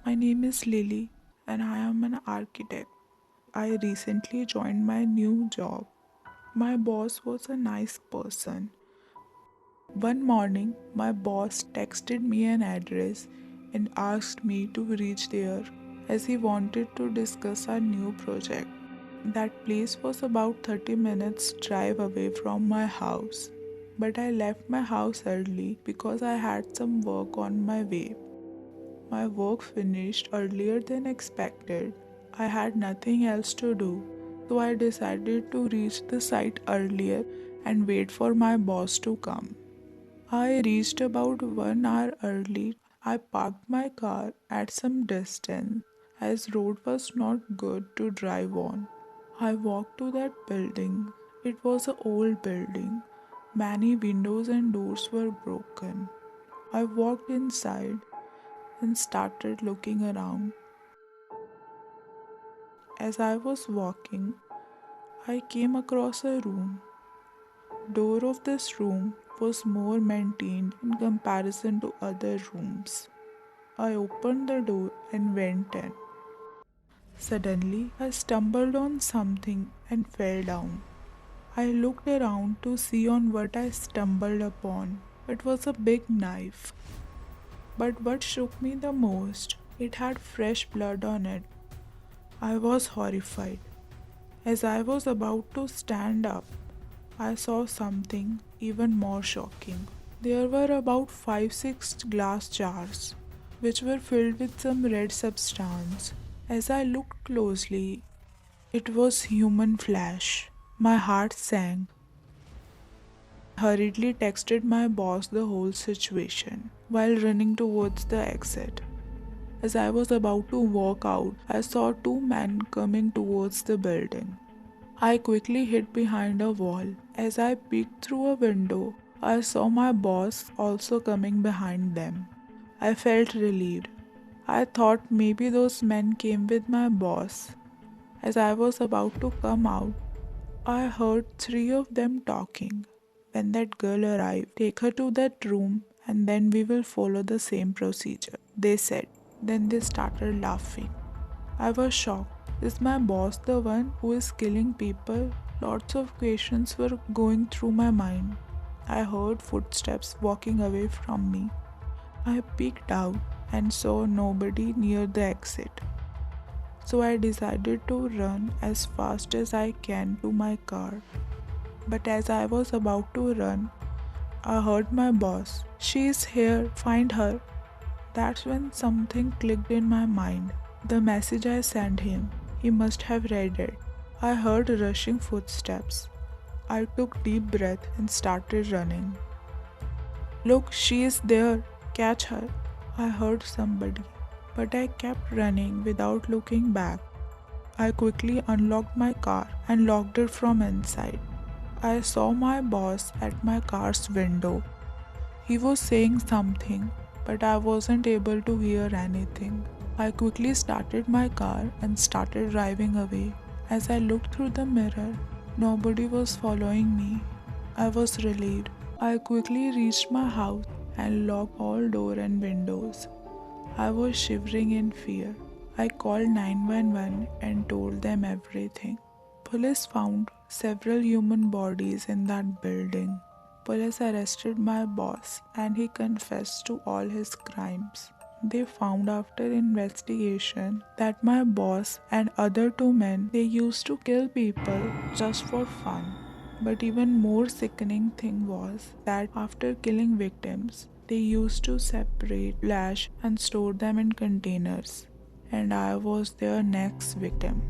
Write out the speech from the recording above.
My name is Lily and I am an architect. I recently joined my new job. My boss was a nice person. One morning, my boss texted me an address and asked me to reach there as he wanted to discuss our new project. That place was about 30 minutes drive away from my house. But I left my house early because I had some work on my way. My work finished earlier than expected. I had nothing else to do, so I decided to reach the site earlier and wait for my boss to come. I reached about 1 hour early. I parked my car at some distance as road was not good to drive on. I walked to that building. It was an old building. Many windows and doors were broken. I walked inside and started looking around. As I was walking, I came across a room. Door of this room was more maintained in comparison to other rooms. I opened the door and went in. Suddenly, I stumbled on something and fell down. I looked around to see on what I stumbled upon. It was a big knife. But what shook me the most, it had fresh blood on it. I was horrified. As I was about to stand up, I saw something even more shocking. There were about 5-6 glass jars, which were filled with some red substance. As I looked closely, it was human flesh. My heart sank. I hurriedly texted my boss the whole situation while running towards the exit. As I was about to walk out, I saw two men coming towards the building. I quickly hid behind a wall. As I peeked through a window, I saw my boss also coming behind them. I felt relieved. I thought maybe those men came with my boss. As I was about to come out, I heard three of them talking. When that girl arrived, take her to that room and then we will follow the same procedure, they said. Then they started laughing. I was shocked. Is my boss the one who is killing people? Lots of questions were going through my mind. I heard footsteps walking away from me. I peeked out and saw nobody near the exit. So I decided to run as fast as I can to my car. But as I was about to run, I heard my boss. She is here, find her. That's when something clicked in my mind. The message I sent him. He must have read it. I heard rushing footsteps. I took deep breath and started running. Look, she is there. Catch her. I heard somebody, but I kept running without looking back. I quickly unlocked my car and locked it from inside. I saw my boss at my car's window. He was saying something, but I wasn't able to hear anything. I quickly started my car and started driving away. As I looked through the mirror, nobody was following me. I was relieved. I quickly reached my house and locked all doors and windows. I was shivering in fear. I called 911 and told them everything. Police found several human bodies in that building. Police arrested my boss and he confessed to all his crimes. They found after investigation that my boss and other two men they used to kill people just for fun. But even more sickening thing was that after killing victims, they used to separate flesh and store them in containers. And I was their next victim.